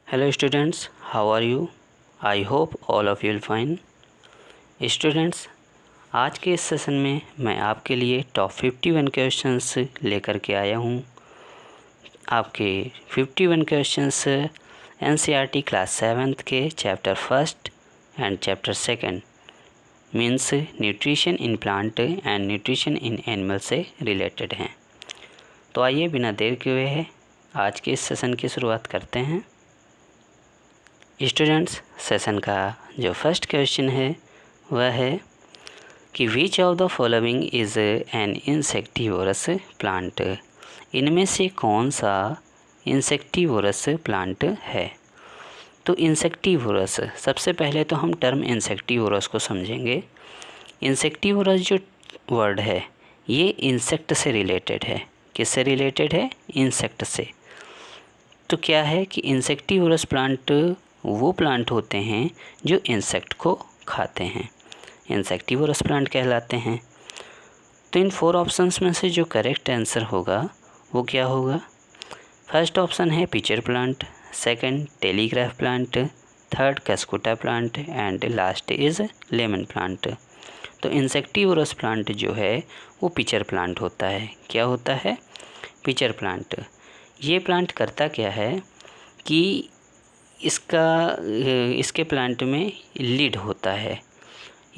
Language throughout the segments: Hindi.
Hello students, how are you? I hope all of you will fine. Students, आज के इस सेशन में मैं आपके लिए टॉप 51 क्वेश्चंस लेकर के आया हूँ। आपके 51 क्वेश्चंस एनसीईआरटी क्लास 7th के chapter first and chapter second means nutrition in plant and nutrition in animal से रिलेटेड हैं। तो आइए बिना देर किए हुए आज के इस सेशन की शुरुआत करते हैं। स्टूडेंट्स, सेशन का जो फर्स्ट क्वेश्चन है वह है कि विच of the following is an insectivorous plant. इनमें से कौन सा इंसेक्टिवोरस प्लांट है। तो इंसेक्टिवोरस, सबसे पहले तो हम टर्म इंसेक्टिवोरस को समझेंगे। इंसेक्टिवोरस जो वर्ड है ये इंसेक्ट से रिलेटेड है। किससे रिलेटेड है? इंसेक्ट से। तो क्या है कि इंसेक्टिवोरस प्लांट वो प्लांट होते हैं जो इंसेक्ट को खाते हैं, इंसेक्टिवोरस प्लांट कहलाते हैं। तो इन 4 ऑप्शंस में से जो करेक्ट आंसर होगा वो क्या होगा? फर्स्ट ऑप्शन है pitcher plant, second telegraph plant, third cuscuta plant and last is lemon plant. तो इंसेक्टिवोरस प्लांट जो है वो पिचर प्लांट होता है। क्या होता है? Pitcher plant. ये प्लांट करता क्या है कि इसके प्लांट में लीड होता है।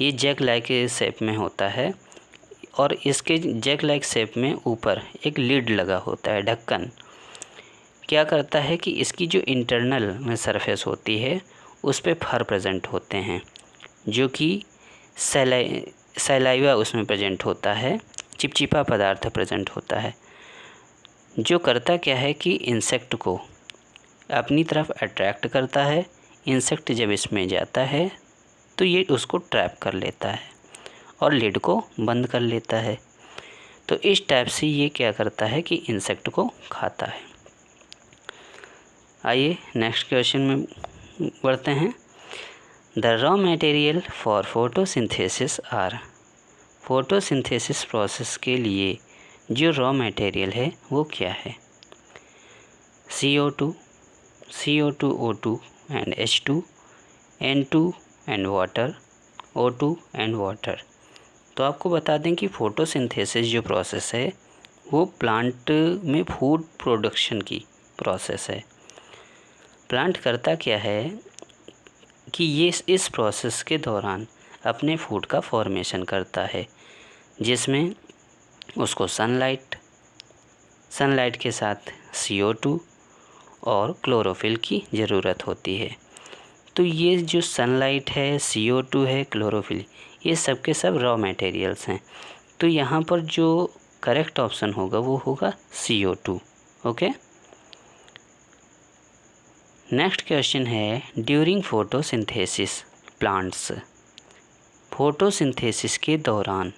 ये जैक लाइक शेप में होता है और इसके जैक लाइक शेप में ऊपर एक लीड लगा होता है, ढक्कन। क्या करता है कि इसकी जो इंटरनल में सरफेस होती है उस पे फर प्रेजेंट होते हैं, जो कि सैलाइवा उसमें प्रेजेंट होता है, चिपचिपा पदार्थ प्रेजेंट होता है, जो करता क्या है कि इंसेक्ट को अपनी तरफ अट्रैक्ट करता है। इंसेक्ट जब इसमें जाता है तो ये उसको ट्रैप कर लेता है और लिड को बंद कर लेता है। तो इस टाइप से ये क्या करता है कि इंसेक्ट को खाता है। आइए नेक्स्ट क्वेश्चन में बढ़ते हैं। The raw material for photosynthesis are. Photosynthesis process के लिए जो रॉ मटेरियल है वो क्या है? CO2, CO2O2 and H2, N2 and water, O2 and water। तो आपको बता दें कि फोटोसिंथेसिस जो प्रोसेस है वो प्लांट में फूड प्रोडक्शन की प्रोसेस है। प्लांट करता क्या है कि ये इस प्रोसेस के दौरान अपने फूड का फॉर्मेशन करता है, जिसमें उसको सनलाइट के साथ CO2 और क्लोरोफिल की ज़रूरत होती है। तो ये जो सनलाइट है, CO2 है, क्लोरोफिल, ये सब के सब रॉ मटेरियल्स हैं। तो यहाँ पर जो करेक्ट ऑप्शन होगा वो होगा CO2। ओके। नेक्स्ट क्वेश्चन है ड्यूरिंग फोटोसिंथेसिस प्लांट्स। फोटोसिंथेसिस के दौरान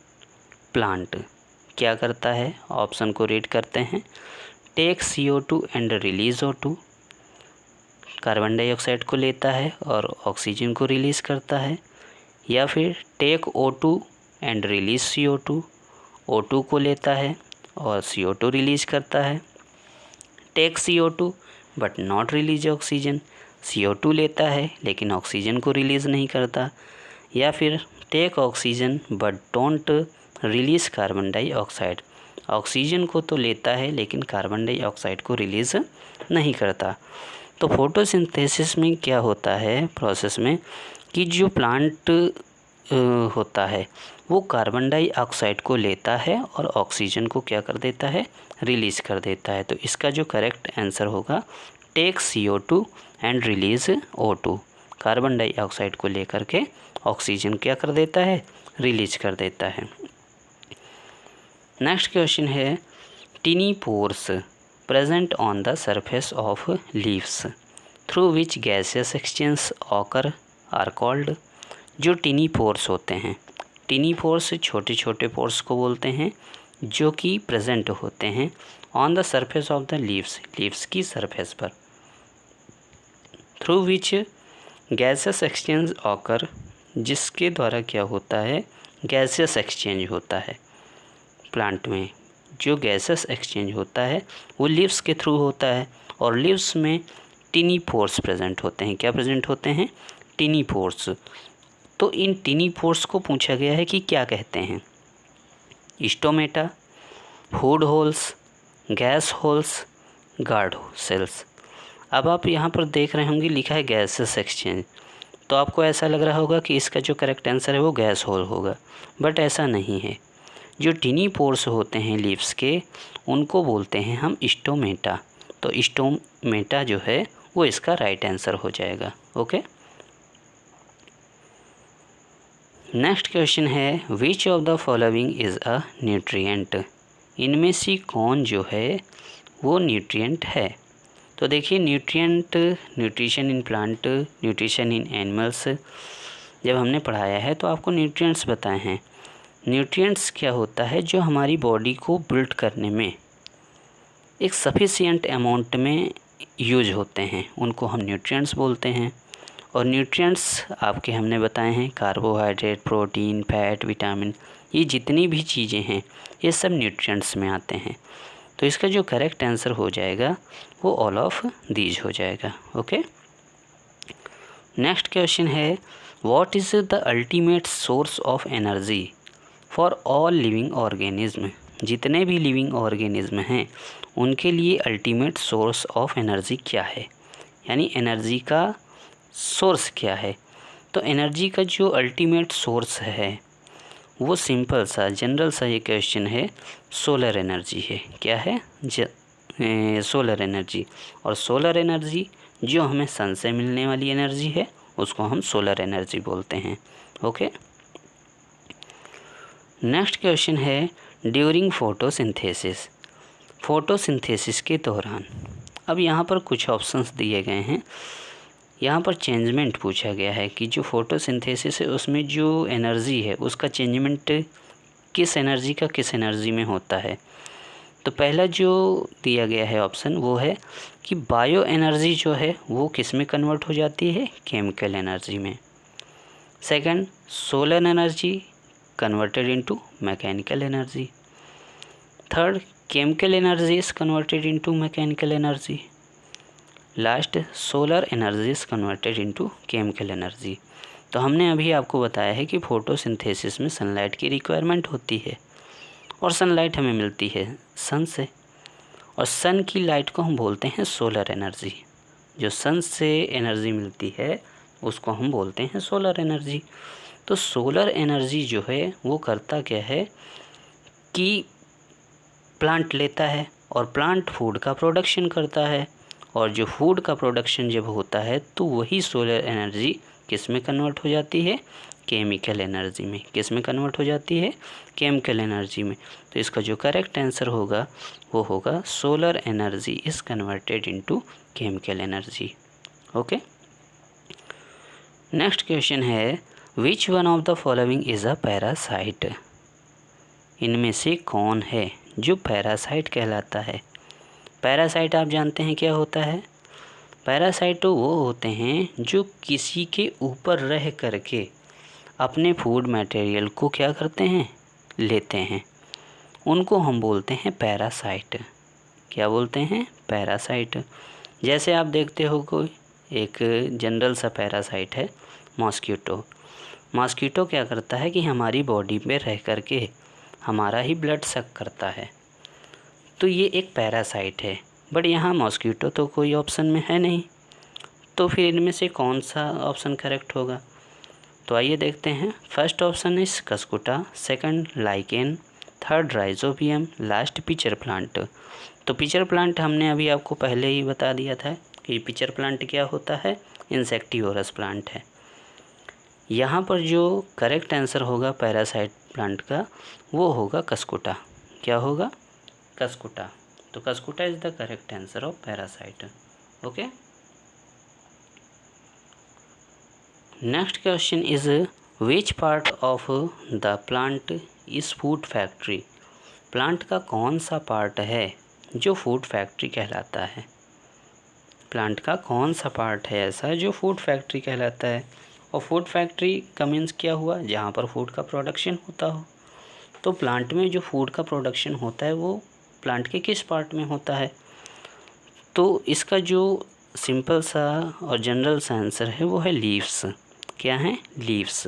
प्लांट क्या करता है? ऑप्शन को रीड करते हैं। Take CO2 and release O2, carbon dioxide को लेता है और ऑक्सीजन को रिलीज़ करता है। या फिर take O2 and release CO2, O2 को लेता है और CO2 रिलीज़ करता है। Take CO2 but not release oxygen, CO2 लेता है लेकिन ऑक्सीजन को रिलीज़ नहीं करता। या फिर take oxygen but don't release carbon dioxide, oxygen को तो लेता है लेकिन कार्बन डाइऑक्साइड को रिलीज़ नहीं करता। तो फोटोसिंथेसिस में क्या होता है प्रोसेस में कि जो प्लांट होता है वो कार्बन डाइऑक्साइड को लेता है और ऑक्सीजन को क्या कर देता है? रिलीज़ कर देता है। तो इसका जो करेक्ट आंसर होगा take CO2 and release O2, carbon dioxide को लेकर के ऑक्सीजन क्या कर देता है? रिलीज़ कर देता है। नेक्स्ट क्वेश्चन है टिनी pores present on the surface of leaves through which gaseous exchange occur are called। जो टिनी पोर्स होते हैं, टिनी पोर्स छोटे छोटे पोर्स को बोलते हैं जो कि प्रेजेंट होते हैं on the surface of the leaves की सरफेस पर, through which gases exchange occur, जिसके द्वारा क्या होता है? गैसेस एक्सचेंज होता है। प्लांट में जो गैसेस एक्सचेंज होता है वो लीव्स के थ्रू होता है और लीव्स में टिनी पोर्स प्रेजेंट होते हैं। क्या प्रेजेंट होते हैं? टिनी पोर्स। तो इन टिनी पोर्स को पूछा गया है कि क्या कहते हैं? Stomata, food holes, gas holes, guard cells. अब आप यहाँ पर देख रहे होंगे लिखा है गैसेस एक्सचेंज, तो आपको ऐसा लग रहा होगा कि इसका जो करेक्ट आंसर है वो गैस होल होगा, बट ऐसा नहीं है। जो टिनी पोर्स होते हैं लीव्स के, उनको बोलते हैं हम स्टोमेटा। तो स्टोमेटा जो है वो इसका राइट आंसर हो जाएगा। ओके, नेक्स्ट क्वेश्चन है विच of the following is a nutrient. इनमें से कौन जो है वो न्यूट्रिएंट है? तो देखिए, nutrient, nutrition in plant, nutrition in animals जब हमने पढ़ाया है तो आपको न्यूट्रिएंट्स बताए हैं। न्यूट्रिएंट्स क्या होता है? जो हमारी बॉडी को बिल्ड करने में एक सफिशिएंट अमाउंट में यूज होते हैं, उनको हम न्यूट्रिएंट्स बोलते हैं। और न्यूट्रिएंट्स आपके हमने बताए हैं कार्बोहाइड्रेट, प्रोटीन, फैट, विटामिन, ये जितनी भी चीज़ें हैं ये सब न्यूट्रिएंट्स में आते हैं। तो इसका जो करेक्ट आंसर हो जाएगा वो ऑल ऑफ दीज हो जाएगा। ओके, नेक्स्ट क्वेश्चन है what is the ultimate source of energy for all living organism. जितने भी लिविंग ऑर्गेनिज्म हैं उनके लिए अल्टीमेट सोर्स ऑफ एनर्जी क्या है, यानी एनर्जी का सोर्स क्या है? तो एनर्जी का जो अल्टीमेट सोर्स है वो सिंपल सा जनरल सा ये क्वेश्चन है, सोलर एनर्जी है। क्या है? Solar energy. और सोलर एनर्जी जो हमें सन से मिलने वाली एनर्जी है उसको हम सोलर एनर्जी बोलते हैं। ओके, नेक्स्ट क्वेश्चन है ड्यूरिंग फोटोसिंथेसिस। फोटोसिंथेसिस के दौरान, अब यहाँ पर कुछ ऑप्शंस दिए गए हैं। यहाँ पर चेंजमेंट पूछा गया है कि जो फोटोसिंथेसिस है उसमें जो एनर्जी है उसका चेंजमेंट किस एनर्जी का किस एनर्जी में होता है। तो पहला जो दिया गया है ऑप्शन वो है कि बायो एनर्जी जो है वो किस में कन्वर्ट हो जाती है? केमिकल एनर्जी में। Second, solar energy converted into mechanical energy. Third, chemical energy is converted into mechanical energy. Last, solar energy is converted into chemical energy. तो हमने अभी आपको बताया है कि फोटोसिंथेसिस में सनलाइट की रिक्वायरमेंट होती है और सनलाइट हमें मिलती है सन से, और सन की लाइट को हम बोलते हैं सोलर एनर्जी। जो सन से एनर्जी मिलती है उसको हम बोलते हैं सोलर एनर्जी। तो सोलर एनर्जी जो है वो करता क्या है कि प्लांट लेता है और प्लांट फूड का प्रोडक्शन करता है, और जो फूड का प्रोडक्शन जब होता है तो वही सोलर एनर्जी किस में कन्वर्ट हो जाती है? केमिकल एनर्जी में। किस में कन्वर्ट हो जाती है? केमिकल एनर्जी में। तो इसका जो करेक्ट आंसर होगा वो होगा solar energy is converted into chemical energy. Okay, next question है which one of the following is a parasite. इनमें से कौन है जो पैरासाइट कहलाता है? पैरासाइट आप जानते हैं क्या होता है? पैरासाइट वो होते हैं जो किसी के ऊपर रह करके अपने फूड मटेरियल को क्या करते हैं? लेते हैं। उनको हम बोलते हैं पैरासाइट। क्या बोलते हैं? पैरासाइट। जैसे आप देखते हो कोई एक जनरल सा पैरासाइट है मॉस्किटो। मॉस्किटो क्या करता है कि हमारी बॉडी में रह करके हमारा ही ब्लड सक करता है, तो ये एक पैरासाइट है। बट यहाँ मॉस्किटो तो कोई ऑप्शन में है नहीं, तो फिर इनमें से कौन सा ऑप्शन करेक्ट होगा? तो आइए देखते हैं। First option is cuscuta, second lichen, third rhizobium, last pitcher plant. तो पिचर प्लांट हमने अभी आपको पहले ही बता दिया था कि पिचर प्लांट क्या होता है? इंसेक्टिवोरस प्लांट है। यहाँ पर जो करेक्ट आंसर होगा पैरासाइट प्लांट का वो होगा कस्कुटा। क्या होगा? कस्कुटा। तो cuscuta is the correct answer of parasite. Okay, next question is which part of the plant is food factory. Plant का कौन सा पार्ट है जो फूड फैक्ट्री कहलाता है? प्लांट का कौन सा पार्ट है ऐसा जो फूड फैक्ट्री कहलाता है? और फूड फैक्ट्री का मीन्स क्या हुआ? जहाँ पर फूड का प्रोडक्शन होता हो। तो प्लांट में जो फूड का प्रोडक्शन होता है वो प्लांट के किस पार्ट में होता है? तो इसका जो सिंपल सा और जनरल सा आंसर है, वो है लीव्स। क्या है? लीव्स।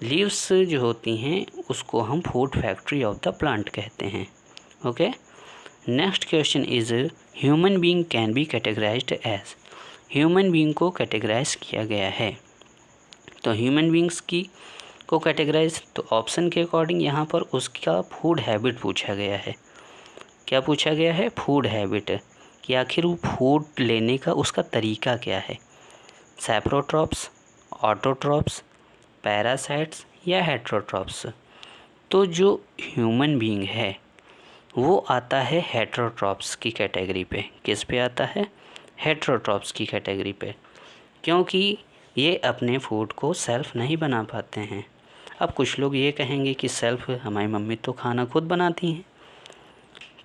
लीव्स जो होती हैं उसको हम food factory of the plant कहते हैं। Okay. Next question is human being can be categorised as. Human being को कैटेगराइज किया गया है, तो ह्यूमन बीइंग्स की को कैटेगराइज, तो ऑप्शन के अकॉर्डिंग यहाँ पर उसका फूड हैबिट पूछा गया है। क्या पूछा गया है? फूड हैबिट, कि आखिर वो फूड लेने का उसका तरीका क्या है। सैप्रोट्रॉप्स, ऑटोट्रॉप्स, पैरासाइट्स या हेट्रोट्रॉप्स। तो जो ह्यूमन बीइंग है वो आता है हेट्रोट्रॉप्स की कैटेगरी पे। किस पे आता है? हेट्रोट्रॉप्स की कैटेगरी पे, क्योंकि ये अपने फूड को सेल्फ नहीं बना पाते हैं। अब कुछ लोग ये कहेंगे कि सेल्फ हमारी मम्मी तो खाना खुद बनाती हैं,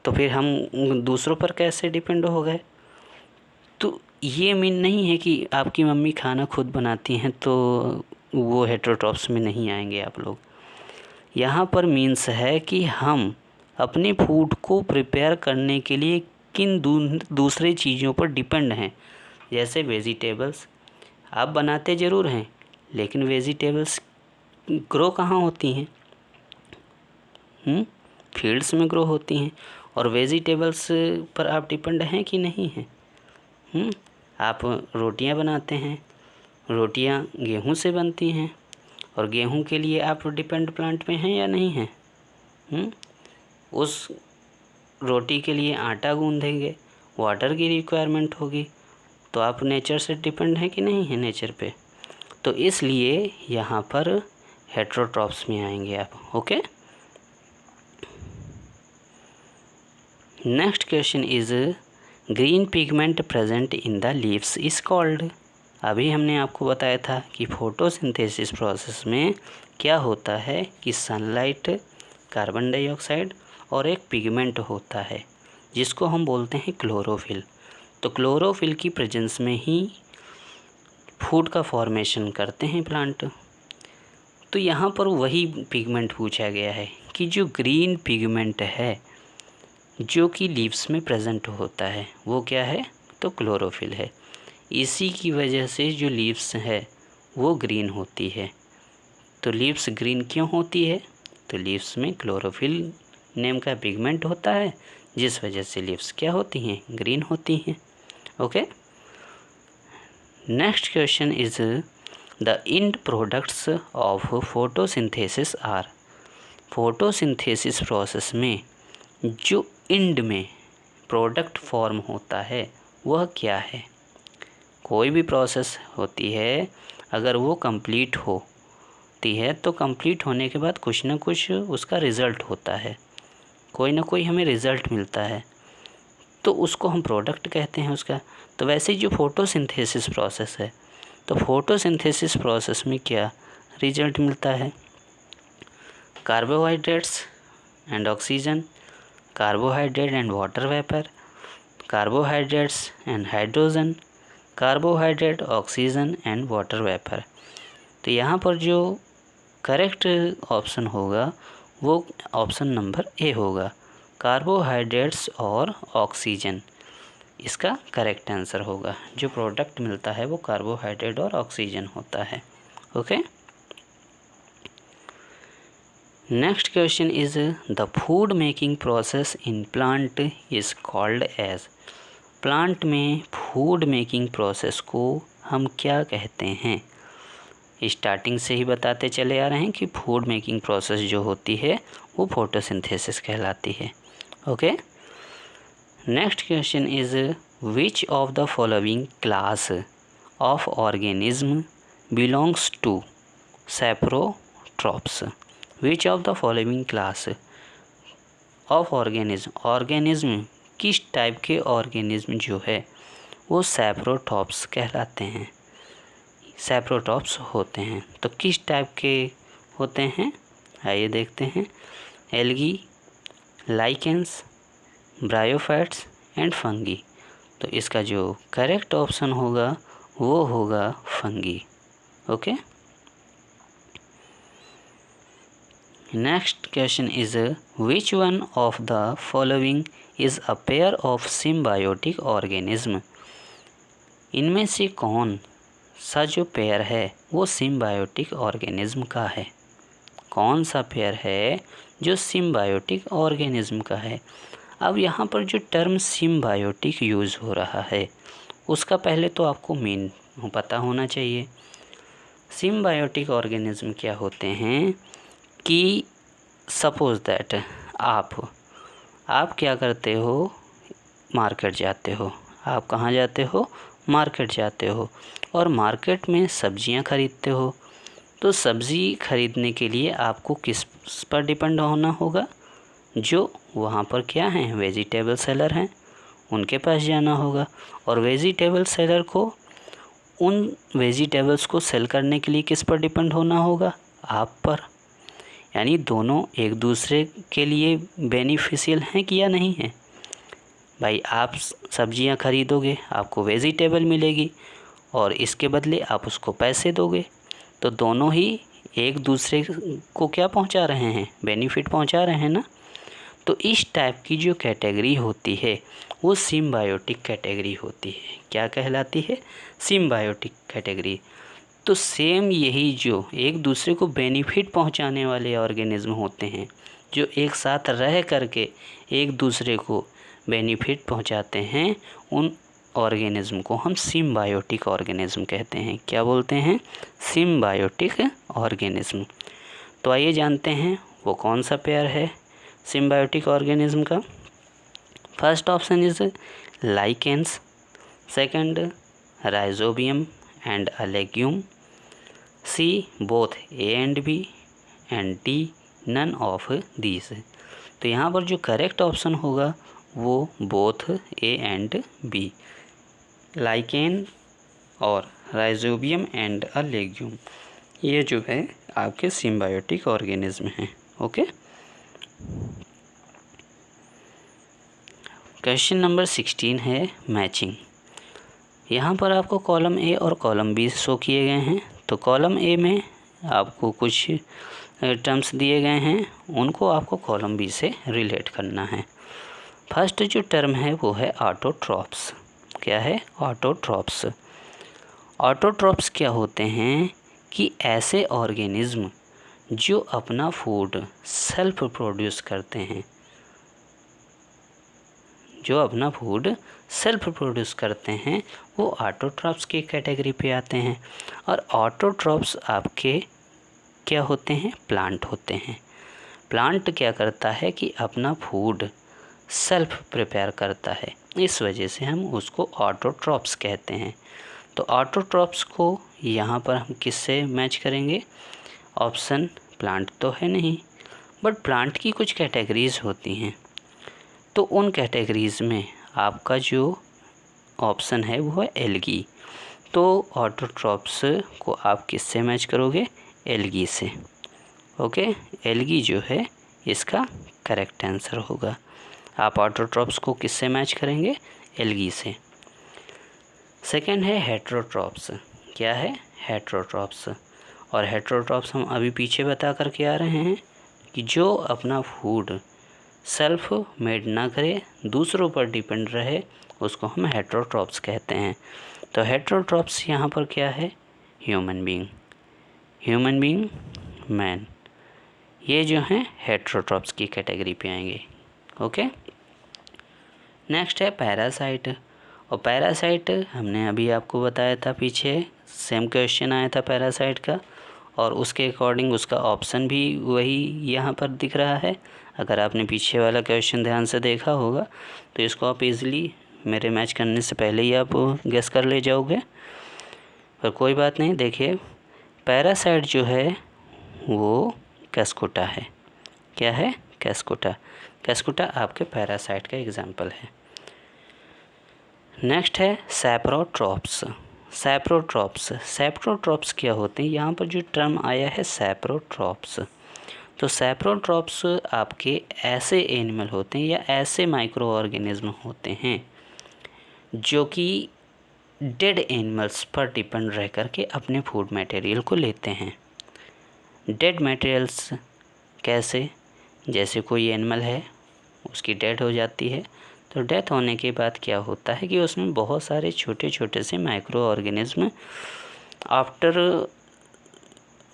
तो फिर हम दूसरों पर कैसे डिपेंड हो गए। तो ये मीन नहीं है कि आपकी मम्मी खाना खुद बनाती हैं तो वो हेट्रोट्रॉप्स में नहीं आएंगे आप लोग। यहाँ पर मीन्स है कि हम अपने फूड को प्रिपेयर करने के लिए किन दूसरे चीज़ों पर डिपेंड हैं। जैसे वेजिटेबल्स आप बनाते ज़रूर हैं, लेकिन वेजिटेबल्स ग्रो कहाँ होती हैं? फील्ड्स में ग्रो होती हैं। और वेजिटेबल्स पर आप डिपेंड हैं कि नहीं हैं? आप रोटियां बनाते हैं, रोटियां गेहूं से बनती हैं, और गेहूं के लिए आप डिपेंड प्लांट में हैं या नहीं हैं? उस रोटी के लिए आटा गूंदेंगे, वाटर की रिक्वायरमेंट होगी, तो आप नेचर से डिपेंड हैं कि नहीं है नेचर पे। तो इसलिए यहाँ पर हेट्रोट्रॉप्स में आएंगे आप। Okay. Next question is green pigment present in the leaves is called. अभी हमने आपको बताया था कि फोटोसिंथेसिस प्रोसेस में क्या होता है कि सनलाइट, कार्बन डाइऑक्साइड और एक पिगमेंट होता है जिसको हम बोलते हैं क्लोरोफिल। तो क्लोरोफिल की प्रेजेंस में ही फूड का फॉर्मेशन करते हैं प्लांट। तो यहाँ पर वही पिगमेंट पूछा गया है कि जो ग्रीन पिगमेंट है जो कि लीव्स में प्रेजेंट होता है वो क्या है? तो क्लोरोफिल है। इसी की वजह से जो लीव्स है वो ग्रीन होती है। तो लीव्स ग्रीन क्यों होती है? तो लीव्स में क्लोरोफिल नेम का पिगमेंट होता है, जिस वजह से लीव्स क्या होती हैं? ग्रीन होती हैं। Okay. Next question is the end products of photosynthesis are. Photosynthesis process में जो एंड में प्रोडक्ट फॉर्म होता है वह क्या है? कोई भी प्रोसेस होती है, अगर वो कंप्लीट होती है तो कंप्लीट होने के बाद कुछ ना कुछ उसका रिज़ल्ट होता है, कोई ना कोई हमें रिज़ल्ट मिलता है, तो उसको हम प्रोडक्ट कहते हैं उसका। तो वैसे जो फोटोसिंथेसिस प्रोसेस है, तो फोटोसिंथेसिस प्रोसेस में क्या रिजल्ट मिलता है? Carbohydrates and oxygen, carbohydrate and water vapour, carbohydrates and hydrogen, carbohydrate, oxygen and water vapour. तो यहाँ पर जो करेक्ट ऑप्शन होगा वो ऑप्शन नंबर ए होगा, कार्बोहाइड्रेट्स और ऑक्सीजन इसका करेक्ट आंसर होगा। जो प्रोडक्ट मिलता है वो कार्बोहाइड्रेट और ऑक्सीजन होता है। Okay. Next question is the food making process in plant is called as. Plant में फूड मेकिंग प्रोसेस को हम क्या कहते हैं? स्टार्टिंग से ही बताते चले आ रहे हैं कि फूड मेकिंग प्रोसेस जो होती है वो फोटोसिंथेसिस कहलाती है। Okay. Next question is which of the following class of organism belongs to saprotrophs. Which of the following class of organism किस टाइप के ऑर्गेनिज्म जो है वो सैप्रोट्रॉप्स कहलाते हैं, सैप्रोट्रॉप्स होते हैं। तो किस टाइप के होते हैं आइए देखते हैं। Algae, lichens, bryophytes and fungi. तो इसका जो करेक्ट ऑप्शन होगा वो होगा fungi. Okay. Next question is which one of the following is a pair of symbiotic organism. इनमें से कौन सा जो पेयर है वो सिम्बायोटिक ऑर्गेनिज्म का है? कौन सा पेयर है जो सिम्बायोटिक ऑर्गेनिज्म का है? अब यहाँ पर जो टर्म सिम्बायोटिक यूज़ हो रहा है उसका पहले तो आपको मीन पता होना चाहिए। सिम्बायोटिक ऑर्गेनिज्म क्या होते हैं कि सपोज़ दैट आप क्या करते हो, मार्केट जाते हो। आप कहाँ जाते हो? मार्केट जाते हो और मार्केट में सब्जियां खरीदते हो। तो सब्ज़ी खरीदने के लिए आपको किस पर डिपेंड होना होगा? जो वहाँ पर क्या हैं, वेजिटेबल सेलर हैं, उनके पास जाना होगा। और वेजिटेबल सेलर को उन वेजिटेबल्स को सेल करने के लिए किस पर डिपेंड होना होगा? आप पर। यानी दोनों एक दूसरे के लिए बेनिफिशियल हैं कि या नहीं है? भाई आप सब्जियां खरीदोगे, आपको वेजिटेबल मिलेगी और इसके बदले आप उसको पैसे दोगे, तो दोनों ही एक दूसरे को क्या पहुंचा रहे हैं? बेनिफिट पहुंचा रहे हैं ना। तो इस टाइप की जो कैटेगरी होती है वो सिम्बायोटिक कैटेगरी होती है। क्या कहलाती है? Symbiotic category. तो सेम यही जो एक दूसरे को बेनिफिट पहुंचाने वाले ऑर्गेनिज्म होते हैं, जो एक साथ रह करके एक दूसरे को बेनिफिट पहुंचाते हैं, उन ऑर्गेनिज्म को हम सिम्बायोटिक ऑर्गेनिज्म कहते हैं। क्या बोलते हैं? Symbiotic organism. तो आइए जानते हैं वो कौन सा पेयर है सिम्बायोटिक ऑर्गेनिज्म का। First option is lichens, second rhizobium and a legume, C both A and B, and D none of these. तो यहाँ पर जो करेक्ट ऑप्शन होगा वो both A and B, lichen और राइजोबियम एंड अ लेग्यूम, ये जो है आपके सिम्बायोटिक ऑर्गेनिज्म हैं। ओके। क्वेश्चन नंबर 16 है मैचिंग। यहाँ पर आपको कॉलम ए और कॉलम बी शो किए गए हैं। तो कॉलम ए में आपको कुछ टर्म्स दिए गए हैं, उनको आपको कॉलम बी से रिलेट करना है। फर्स्ट जो टर्म है वो है ऑटोट्रॉप्स। क्या है? ऑटोट्रॉप्स। ऑटोट्रॉप्स क्या होते हैं कि ऐसे ऑर्गेनिज्म जो अपना फूड सेल्फ प्रोड्यूस करते हैं, जो अपना फूड सेल्फ प्रोड्यूस करते हैं, वो ऑटोट्रॉप्स की कैटेगरी पे आते हैं। और ऑटोट्रॉप्स आपके क्या होते हैं? प्लांट होते हैं। प्लांट क्या करता है कि अपना फूड सेल्फ प्रिपेयर करता है, इस वजह से हम उसको ऑटोट्रॉप्स कहते हैं। तो ऑटोट्रॉप्स को यहाँ पर हम किससे मैच करेंगे? ऑप्शन प्लांट तो है नहीं, बट प्लांट की कुछ कैटेगरीज होती हैं। तो उन कैटेगरीज में आपका जो ऑप्शन है वो है एल्गी। तो ऑटोट्रॉप्स को आप किससे मैच करोगे? एल्गी से। ओके, एल्गी जो है इसका करेक्ट आंसर होगा। आप ऑटोट्रॉप्स को किससे मैच करेंगे? एल्गी से। सेकेंड है हेट्रोट्रॉप्स। क्या है? हेट्रोट्रॉप्स। और हेट्रोट्रॉप्स हम अभी पीछे बता करके आ रहे हैं कि जो अपना फूड सेल्फ मेड ना करे, दूसरों पर डिपेंड रहे, उसको हम हेट्रोट्रॉप्स कहते हैं। तो हेट्रोट्रॉप्स यहाँ पर क्या है? Human being, human being, man, ये जो हैं हेट्रोट्रॉप्स की कैटेगरी पे आएंगे। ओके। नेक्स्ट है पैरासाइट। और पैरासाइट हमने अभी आपको बताया था, पीछे सेम क्वेश्चन आया था पैरासाइट का, और उसके अकॉर्डिंग उसका ऑप्शन भी वही यहाँ पर दिख रहा है। अगर आपने पीछे वाला क्वेश्चन ध्यान से देखा होगा तो इसको आप इजीली मेरे मैच करने से पहले ही आप गेस कर ले जाओगे, पर कोई बात नहीं। देखिए, पैरासाइट जो है वो कैस्कुटा है। क्या है? कैस्कुटा। कैस्कुटा आपके पैरासाइट का एग्जाम्पल है। नेक्स्ट है सैप्रोट्रॉप्स। सैप्रोट्रॉप्स, सैप्रोट्रॉप्स क्या होते हैं? यहाँ पर जो टर्म आया है सैप्रोट्रॉप्स, तो सैप्रोट्रॉप्स आपके ऐसे एनिमल होते हैं या ऐसे माइक्रो ऑर्गेनिज्म होते हैं जो कि डेड एनिमल्स पर डिपेंड रह कर के अपने फूड मटेरियल को लेते हैं। डेड मटेरियल्स कैसे? जैसे कोई एनिमल है, उसकी डेड हो जाती है, तो डेथ होने के बाद क्या होता है कि उसमें बहुत सारे छोटे छोटे से micro organism after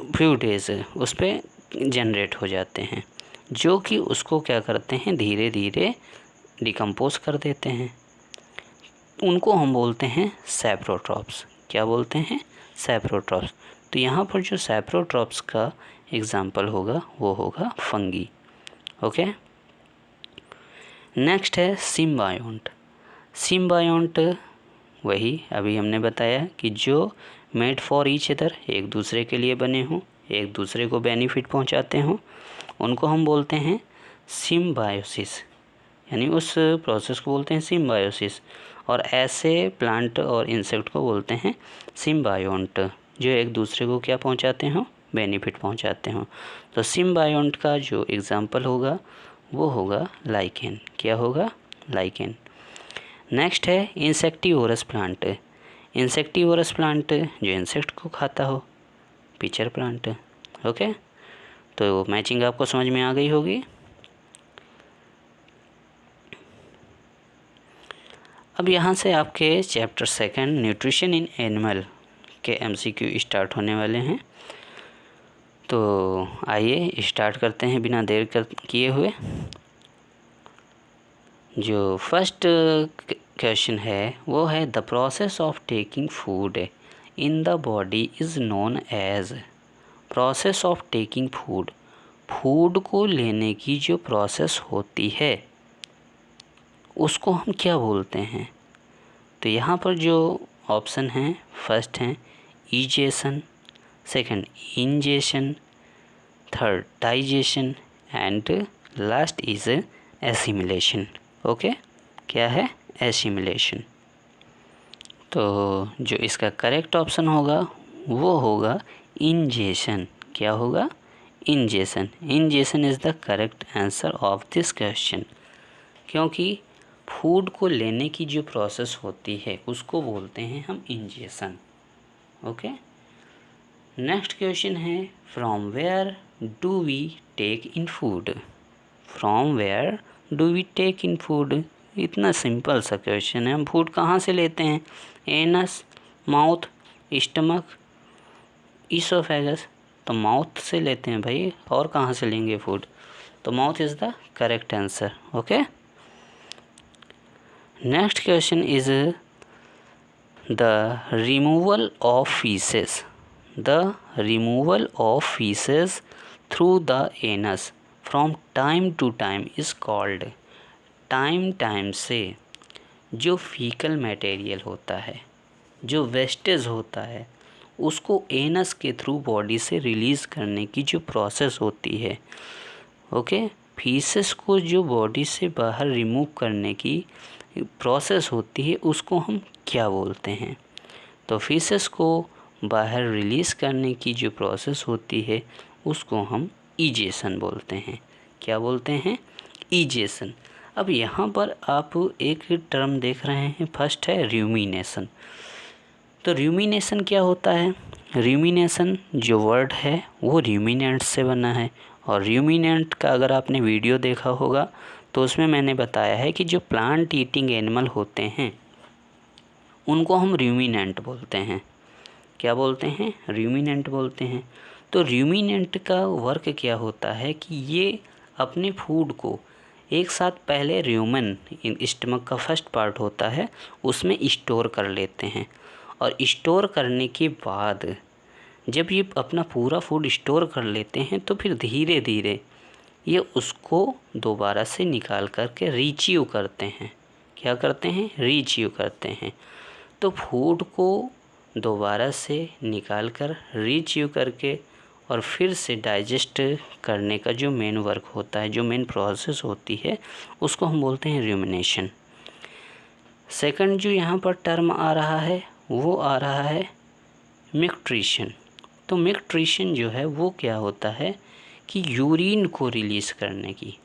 few days उस पर जनरेट हो जाते हैं, जो कि उसको क्या करते हैं, धीरे धीरे डिकम्पोज कर देते हैं। उनको हम बोलते हैं सैप्रोट्रॉप्स। क्या बोलते हैं? सैप्रोट्रॉप्स। तो यहाँ पर जो सैप्रोट्रॉप्स का एग्जाम्पल होगा वो होगा फंगी। ओके, नेक्स्ट है सिम्बायोंट। सिम्बायोंट वही अभी हमने बताया कि जो मेड फॉर ईच अदर, एक दूसरे के लिए बने हों, एक दूसरे को बेनिफिट पहुंचाते हों, उनको हम बोलते हैं सिम्बायोसिस, यानी उस प्रोसेस को बोलते हैं सिम्बायोसिस। और ऐसे प्लांट और इंसेक्ट को बोलते हैं सिम्बायोंट, जो एक दूसरे को क्या पहुंचाते हों, बेनिफिट पहुंचाते हों। तो सिम्बायोंट का जो एग्जाम्पल होगा वो होगा लाइकेन। क्या होगा? लाइकेन। नेक्स्ट है इंसेक्टिवोरस प्लांट। इंसेक्टिवोरस प्लांट जो इंसेक्ट को खाता हो, पिचर प्लांट। ओके, तो मैचिंग आपको समझ में आ गई होगी। अब यहाँ से आपके चैप्टर 2 न्यूट्रिशन इन एनिमल के MCQ स्टार्ट होने वाले हैं। तो आइए स्टार्ट करते हैं बिना देर किए हुए। जो फर्स्ट क्वेश्चन है वो है the process of taking food in the body is known as. Process of taking food, food को लेने की जो प्रोसेस होती है उसको हम क्या बोलते हैं? तो यहाँ पर जो ऑप्शन हैं, फर्स्ट हैं ईजेशन, second ingestion, third digestion and last is assimilation. Okay, क्या है? एसिमिलेशन। तो जो इसका करेक्ट ऑप्शन होगा वो होगा इंजेशन। क्या होगा? Ingestion. Ingestion is the correct answer of this question, क्योंकि फूड को लेने की जो प्रोसेस होती है उसको बोलते हैं हम इंजेशन। ओके, नेक्स्ट क्वेश्चन है from where do we take in food. From where do we take in food, इतना सिंपल सा क्वेश्चन है। हम फूड कहाँ से लेते हैं? Anus, mouth, stomach, oesophagus. तो माउथ से लेते हैं भाई, और कहाँ से लेंगे फूड? तो mouth is the correct answer. Okay, next question is the removal of faeces. The removal of faeces through the anus from time to time is called. Time time से जो फीकल मटेरियल होता है, जो वेस्टेज होता है, उसको एनस के थ्रू बॉडी से रिलीज़ करने की जो प्रोसेस होती है, ओके, फीसेस को जो बॉडी से बाहर रिमूव करने की प्रोसेस होती है उसको हम क्या बोलते हैं? तो फीसेस को बाहर रिलीज़ करने की जो प्रोसेस होती है उसको हम ईजेशन बोलते हैं। क्या बोलते हैं? ईजेशन। अब यहाँ पर आप एक टर्म देख रहे हैं, फर्स्ट है र्यूमिनेशन। तो र्यूमिनेशन क्या होता है? र्यूमिनेशन जो वर्ड है वो र्यूमिनेंट से बना है, और र्यूमिनेंट का अगर आपने वीडियो देखा होगा तो उसमें मैंने बताया है कि जो प्लांट ईटिंग एनिमल होते हैं उनको हम र्यूमिनेंट बोलते हैं। क्या बोलते हैं? र्यूमिनेंट बोलते हैं। तो र्यूमिनेंट का वर्क क्या होता है कि ये अपने फूड को एक साथ पहले र्यूमन, स्टमक का फर्स्ट पार्ट होता है, उसमें स्टोर कर लेते हैं, और स्टोर करने के बाद जब ये अपना पूरा फूड स्टोर कर लेते हैं तो फिर धीरे धीरे ये उसको दोबारा से निकाल करके रीच्यू करते हैं। क्या करते हैं? रीच्यू करते हैं। तो फूड को दोबारा से निकाल कर रीच्यू करके और फिर से डाइजेस्ट करने का जो मेन वर्क होता है, जो मेन प्रोसेस होती है, उसको हम बोलते हैं र्यूमिनेशन। सेकंड जो यहाँ पर टर्म आ रहा है वो आ रहा है मिक्ट्रीशन। तो मिक्ट्रीशन जो है वो क्या होता है कि यूरिन को रिलीज़ करने की,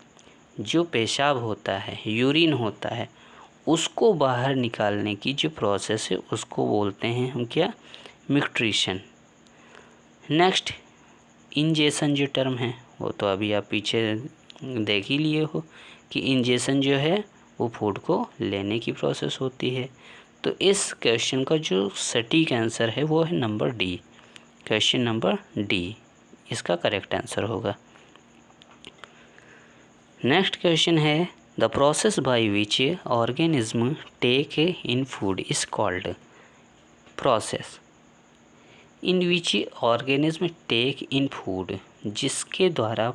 जो पेशाब होता है, यूरिन होता है, उसको बाहर निकालने की जो प्रोसेस है उसको बोलते हैं हम क्या? मिक्ट्रीशन। नेक्स्ट इंजेशन जो टर्म है वो तो अभी आप पीछे देख ही लिए हो कि इंजेशन जो है वो फूड को लेने की प्रोसेस होती है। तो इस क्वेश्चन का जो सटीक आंसर है वो है number D, question number D इसका करेक्ट आंसर होगा। नेक्स्ट क्वेश्चन है the process by which organism take in food is called. Process in which organism take in food, जिसके द्वारा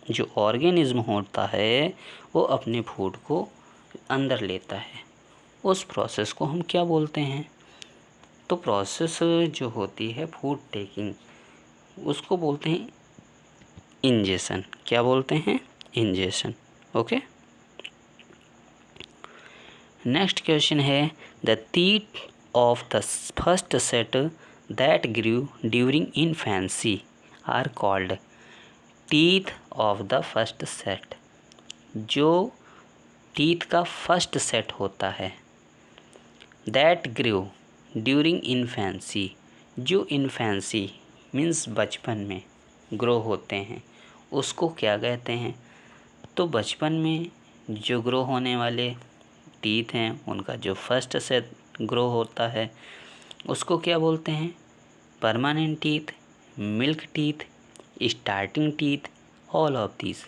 जो ऑर्गेनिज्म होता है वो अपने फूड को अंदर लेता है, उस प्रोसेस को हम क्या बोलते हैं। तो प्रोसेस जो होती है फूड टेकिंग, उसको बोलते हैं इंजेशन। क्या बोलते हैं? इंजेशन। ओके। नेक्स्ट क्वेश्चन है the teeth of the first set that grew during infancy are called. Teeth of the first set, जो टीथ का फर्स्ट सेट होता है, दैट ग्रू ड्यूरिंग इन्फेंसी, जो इन्फेंसी मीन्स बचपन में ग्रो होते हैं, उसको क्या कहते हैं। तो बचपन में जो ग्रो होने वाले टीथ हैं उनका जो फर्स्ट सेट ग्रो होता है उसको क्या बोलते हैं? Permanent teeth, milk teeth, starting teeth, all of this.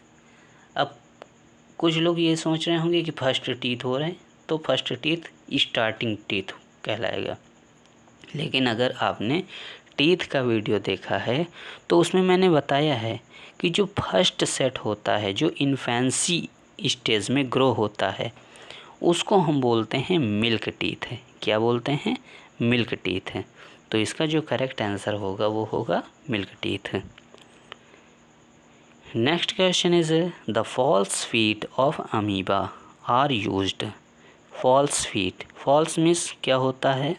अब कुछ लोग ये सोच रहे होंगे कि फर्स्ट टीथ हो रहे हैं तो फर्स्ट टीथ स्टार्टिंग टीथ कहलाएगा, लेकिन अगर आपने टीथ का वीडियो देखा है तो उसमें मैंने बताया है कि जो फर्स्ट सेट होता है, जो इन्फेंसी स्टेज में ग्रो होता है, उसको हम बोलते हैं मिल्क टीथ है। क्या बोलते हैं? मिल्क टीथ है। तो इसका जो करेक्ट आंसर होगा वो होगा milk teeth. Next question is the false feet of amoeba are used. False feet, false means क्या होता है?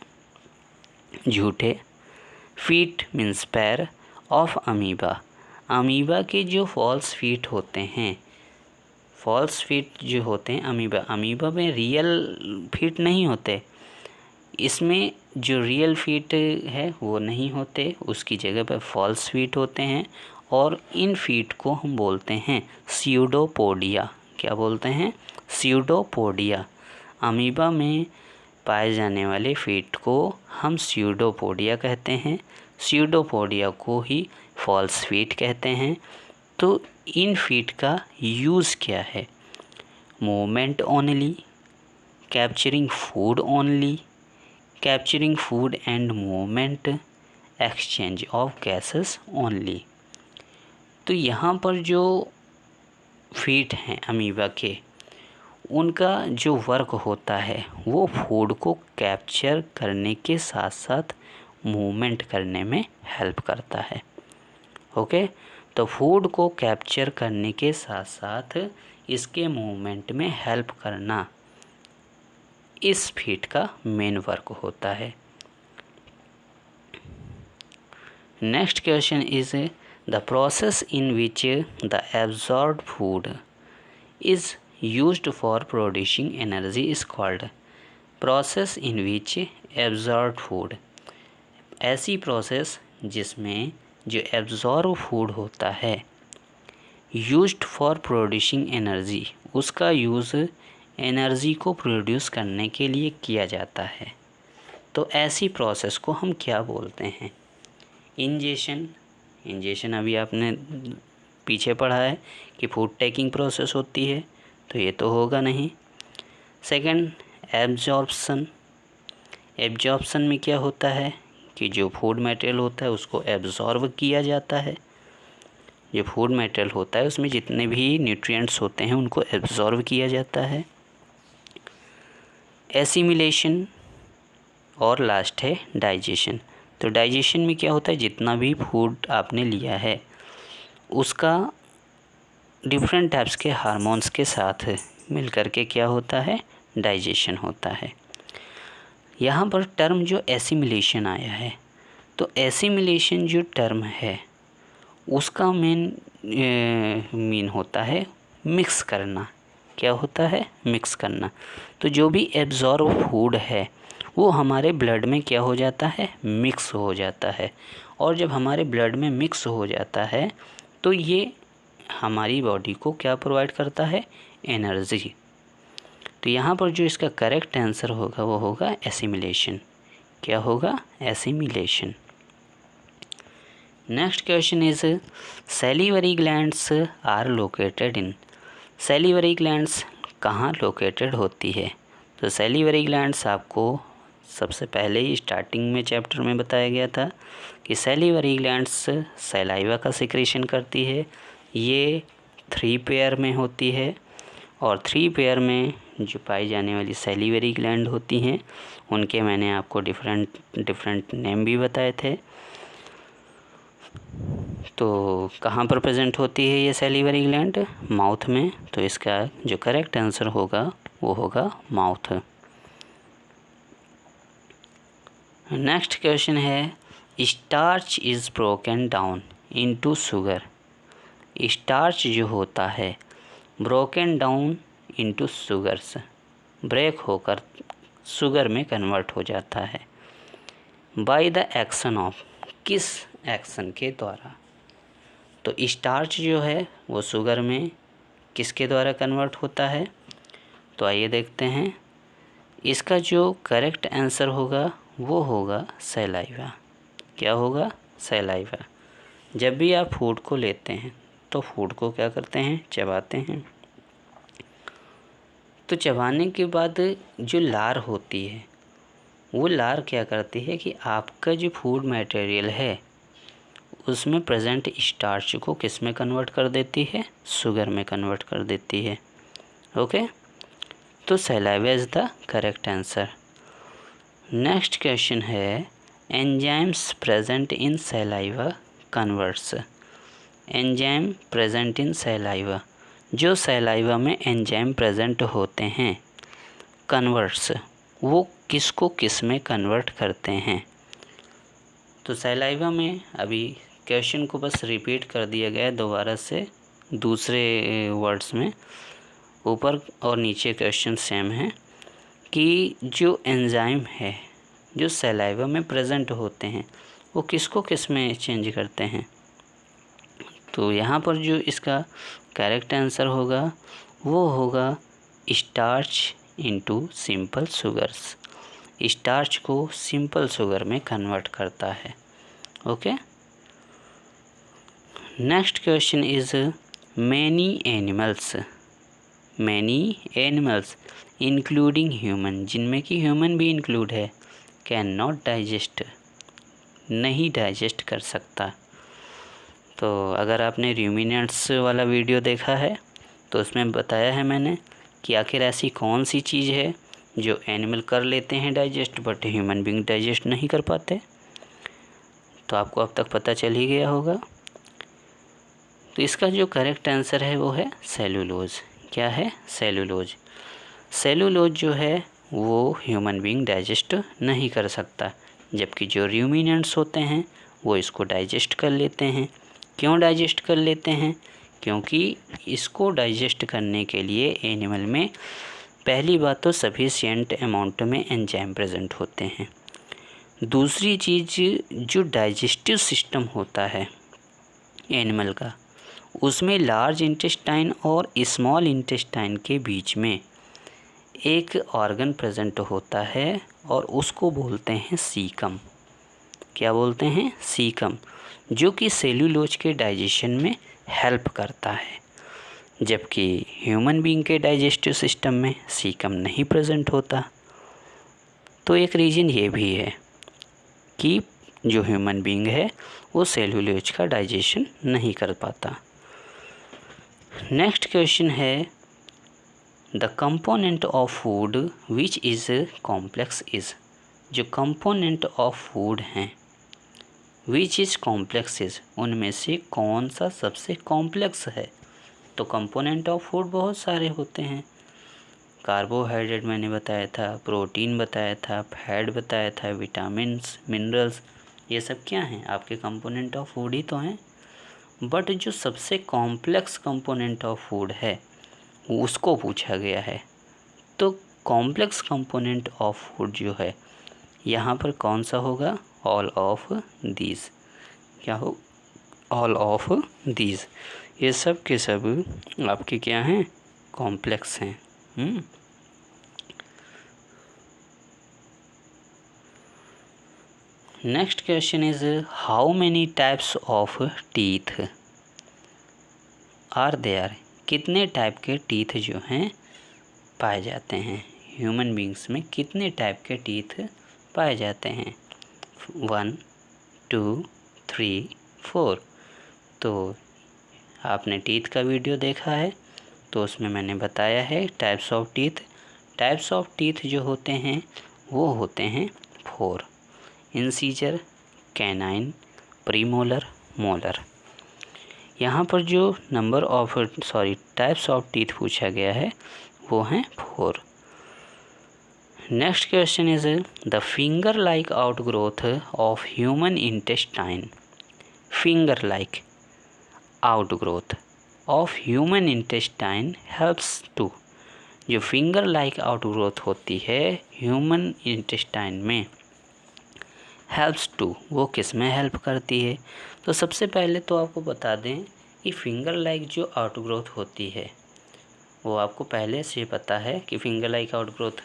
झूठे, फीट मीन्स पैर, ऑफ अमीबा, अमीबा के जो फॉल्स फीट होते हैं, फॉल्स फीट जो होते हैं अमीबा में रियल फीट नहीं होते, इसमें जो रियल फीट है वो नहीं होते, उसकी जगह पर फॉल्स फीट होते हैं और इन फीट को हम बोलते हैं स्यूडोपोडिया। क्या बोलते हैं? स्यूडोपोडिया। अमीबा में पाए जाने वाले फीट को हम स्यूडोपोडिया कहते हैं, स्यूडोपोडिया को ही फॉल्स फीट कहते हैं। तो इन फीट का यूज़ क्या है? Movement only, capturing food only, capturing food and movement, exchange of gases only. तो यहाँ पर जो फीट हैं अमीबा के, उनका जो वर्क होता है वो फूड को कैप्चर करने के साथ साथ मूवमेंट करने में हेल्प करता है। ओके, तो फूड को कैप्चर करने के साथ साथ इसके मूवमेंट में हेल्प करना इस फीट का मेन वर्क होता है। Next question is the process in which the absorbed food is used for producing energy is called. Process in which absorbed food, ऐसी प्रोसेस जिसमें जो एब्जॉर्ब फूड होता है यूज्ड फॉर प्रोड्यूसिंग एनर्जी, उसका यूज़ एनर्जी को प्रोड्यूस करने के लिए किया जाता है। तो ऐसी प्रोसेस को हम क्या बोलते हैं? इंजेशन। इंजेशन अभी आपने पीछे पढ़ा है कि फूड टेकिंग प्रोसेस होती है, तो ये तो होगा नहीं। Second, absorption. एब्जॉर्प्शन में क्या होता है कि जो फूड मटेरियल होता है उसको एब्जॉर्ब किया जाता है। जो फूड मटेरियल होता है उसमें जितने भी न्यूट्रिएंट्स होते हैं उनको एब्जॉर्ब किया जाता है। एसिमिलेशन और लास्ट है डाइजेशन। तो डाइजेशन में क्या होता है, जितना भी फूड आपने लिया है उसका डिफरेंट टाइप्स के हार्मोन्स के साथ मिलकर के क्या होता है, डाइजेशन होता है। यहाँ पर टर्म जो एसिमिलेशन आया है, तो एसिमिलेशन जो टर्म है उसका मीन होता है मिक्स करना। क्या होता है? मिक्स करना। तो जो भी एब्जॉर्ब फूड है वो हमारे ब्लड में क्या हो जाता है, मिक्स हो जाता है। और जब हमारे ब्लड में मिक्स हो जाता है तो ये हमारी बॉडी को क्या प्रोवाइड करता है, एनर्जी। तो यहाँ पर जो इसका करेक्ट आंसर होगा वो होगा एसिमिलेशन। क्या होगा? Assimilation. Next question is salivary glands are located in. Salivary glands कहाँ लोकेटेड होती है? तो सैलिवरी ग्लैंड्स आपको सबसे पहले ही स्टार्टिंग में चैप्टर में बताया गया था कि सैलिवरी ग्लैंड्स सैलाइवा का सिक्रेशन करती है। ये 3 पेयर में होती है और 3 पेयर में जो पाई जाने वाली सैलिवरी ग्लैंड होती हैं उनके मैंने आपको डिफरेंट नेम भी बताए थे। तो कहाँ पर प्रेजेंट होती है ये सैलिवरी ग्लैंड? माउथ में। तो इसका जो करेक्ट आंसर होगा वो होगा माउथ। नेक्स्ट क्वेश्चन है starch is broken down into sugar. Starch जो होता है broken down into sugars, break होकर शुगर में कन्वर्ट हो जाता है। बाय द एक्शन ऑफ, किस एक्शन के द्वारा? तो स्टार्च जो है वो शुगर में किसके द्वारा कन्वर्ट होता है? तो आइए देखते हैं। इसका जो करेक्ट आंसर होगा वो होगा सैलाइवा। क्या होगा? सैलाइवा। जब भी आप फूड को लेते हैं तो फूड को क्या करते हैं? चबाते हैं। तो चबाने के बाद जो लार होती है वो लार क्या करती है कि आपका जो फूड मटेरियल है उसमें प्रेजेंट स्टार्च को किस में कन्वर्ट कर देती है? शुगर में कन्वर्ट कर देती है। ओके, तो saliva is the correct answer. Next question है enzymes present in saliva converts. Enzyme present in saliva, जो सैलाइवा में एंजाइम प्रेजेंट होते हैं कन्वर्ट्स, वो किसको किस में कन्वर्ट करते हैं? तो सैलाइवा में अभी क्वेश्चन को बस रिपीट कर दिया गया है दोबारा से दूसरे वर्ड्स में। ऊपर और नीचे क्वेश्चन सेम है कि जो एंजाइम है जो सैलाइवा में प्रेजेंट होते हैं वो किसको किस में चेंज करते हैं? तो यहाँ पर जो इसका करेक्ट आंसर होगा वो होगा starch into simple sugars. Starch को सिंपल शुगर में कन्वर्ट करता है। Okay, next question is many animals including human, जिनमें कि ह्यूमन भी इंक्लूड है, कैन नॉट डाइजेस्ट, नहीं डाइजेस्ट कर सकता। तो अगर आपने रूमिनेंट्स वाला वीडियो देखा है तो उसमें बताया है मैंने कि आखिर ऐसी कौन सी चीज़ है जो एनिमल कर लेते हैं digest but human being digest नहीं कर पाते। तो आपको अब तक पता चल ही गया होगा। तो इसका जो करेक्ट आंसर है वो है सेलुलोज। क्या है? सेलुलोज। सेलुलोज जो है वो ह्यूमन बीइंग डाइजेस्ट नहीं कर सकता, जबकि जो रूमिनेंट्स होते हैं वो इसको डाइजेस्ट कर लेते हैं। क्यों डाइजेस्ट कर लेते हैं? क्योंकि इसको डाइजेस्ट करने के लिए एनिमल में पहली बात तो सफिशिएंट अमाउंट में एंजाइम प्रेजेंट होते हैं। दूसरी चीज़, जो डाइजेस्टिव सिस्टम होता है एनिमल का, उसमें लार्ज इंटेस्टाइन और स्मॉल इंटेस्टाइन के बीच में एक ऑर्गन प्रेजेंट होता है और उसको बोलते हैं सीकम। क्या बोलते हैं? सीकम, जो कि सेलुलोज के डाइजेशन में हेल्प करता है, जबकि ह्यूमन बीइंग के डाइजेस्टिव सिस्टम में सीकम नहीं प्रेजेंट होता। तो एक रीज़न ये भी है कि जो ह्यूमन बीइंग है वो सेलुलोज का डाइजेशन नहीं कर पाता। नेक्स्ट क्वेश्चन है the component of food which is complex is. जो कंपोनेंट ऑफ फूड हैं विच इज़ कॉम्प्लेक्स इज़, उनमें से कौन सा सबसे कॉम्प्लेक्स है? तो कंपोनेंट ऑफ फूड बहुत सारे होते हैं। कार्बोहाइड्रेट मैंने बताया था, प्रोटीन बताया था, फैट बताया था, विटामिन्स, मिनरल्स, ये सब क्या हैं? आपके कंपोनेंट ऑफ फूड ही तो हैं। बट जो सबसे कॉम्प्लेक्स कंपोनेंट ऑफ फूड है उसको पूछा गया है। तो कॉम्प्लेक्स कंपोनेंट ऑफ फूड जो है यहाँ पर कौन सा होगा? All of these. क्या हो? All of these. ये सब के सब आपके क्या हैं? कॉम्प्लेक्स हैं। Next question is how many types of teeth are there, कितने टाइप के टीथ जो हैं पाए जाते हैं। ह्यूमन बींग्स में कितने टाइप के टीथ पाए जाते हैं। 1 2 3 4। तो आपने टीथ का वीडियो देखा है तो उसमें मैंने बताया है types of teeth. Types of teeth जो होते हैं वो होते हैं 4, इंसीजर, कैनाइन, प्रीमोलर, मोलर। यहाँ पर जो टाइप्स ऑफ टीथ पूछा गया है वो हैं 4। Next question is the finger like outgrowth of human intestine. Finger like outgrowth of human intestine helps to, जो फिंगर लाइक आउटग्रोथ होती है ह्यूमन इंटेस्टाइन में, हेल्प्स टू वो किस में हेल्प करती है। तो सबसे पहले तो आपको बता दें कि फिंगर लाइक जो आउटग्रोथ होती है वो आपको पहले से पता है कि फिंगर लाइक आउटग्रोथ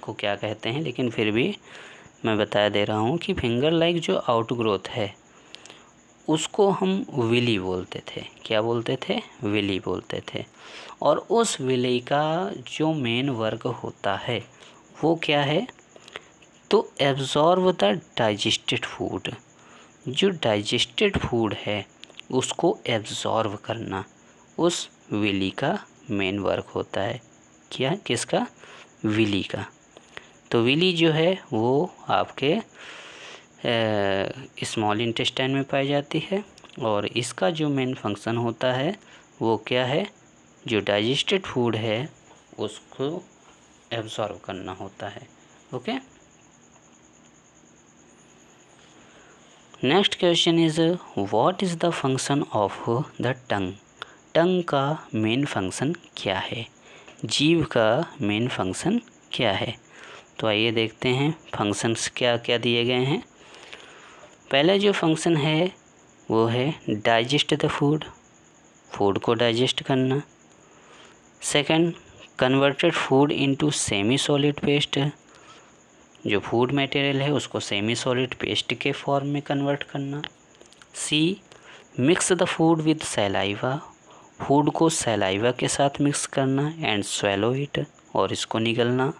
को क्या कहते हैं, लेकिन फिर भी मैं बता दे रहा हूँ कि फिंगर लाइक जो आउटग्रोथ है उसको हम विली बोलते थे। क्या बोलते थे? विली बोलते थे। और उस विली का जो मेन वर्क होता है वो क्या है? तो एब्जॉर्ब द डाइजेस्टेड फूड। जो डाइजेस्टेड फूड है उसको एब्जॉर्ब करना उस विली का मेन वर्क होता है। क्या? किसका? विली का। तो विली जो है वो आपके स्मॉल इंटेस्टाइन में पाई जाती है और इसका जो मेन फंक्शन होता है वो क्या है? जो डाइजेस्टेड फूड है उसको एब्जॉर्ब करना होता है। Okay. Next question is what is the function of the tongue. Tongue का मेन फंक्शन क्या है? जीभ का मेन फंक्शन क्या है? तो आइए देखते हैं फंक्शंस क्या क्या दिए गए हैं। पहला जो फंक्शन है वो है डाइजेस्ट द फूड, फूड को डाइजेस्ट करना। Second, converted food into semi solid paste, जो फूड मटेरियल है उसको सेमी सॉलिड पेस्ट के फॉर्म में कन्वर्ट करना। C, mix the food with saliva, food को सैलाइवा के साथ मिक्स करना एंड स्वेलो इट, और इसको निगलना।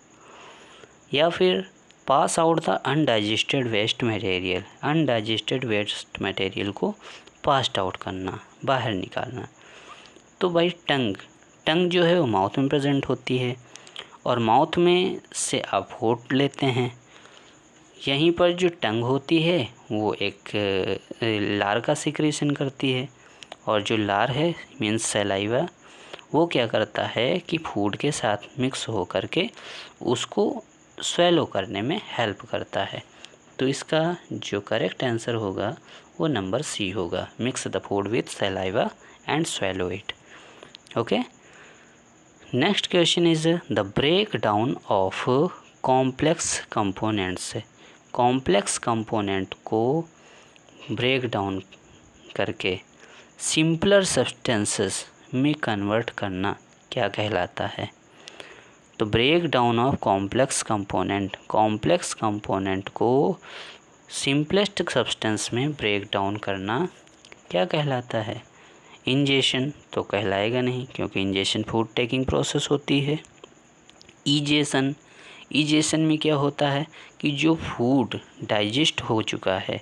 या फिर pass out the undigested waste material, undigested waste material को पास्ड आउट करना, बाहर निकालना। तो भाई टंग जो है वो माउथ में प्रेजेंट होती है और माउथ में से आप होठ लेते हैं। यहीं पर जो टंग होती है वो एक लार का सिक्रेशन करती है और जो लार है मीन्स सैलाइवा वो क्या करता है कि फूड के साथ मिक्स हो करके उसको स्वेलो करने में हेल्प करता है। तो इसका जो करेक्ट आंसर होगा वो नंबर सी होगा, mix the food with saliva and swallow it. Okay. Next question is the break down of complex components. Complex component को ब्रेक डाउन करके सिंपलर सब्सटेंसेस में कन्वर्ट करना क्या कहलाता है? तो break down of complex component को सिंपलेस्ट सब्सटेंस में ब्रेक डाउन करना क्या कहलाता है? इंजेशन तो कहलाएगा नहीं क्योंकि इंजेशन फूड टेकिंग प्रोसेस होती है। ईजेशन में क्या होता है कि जो फूड डाइजेस्ट हो चुका है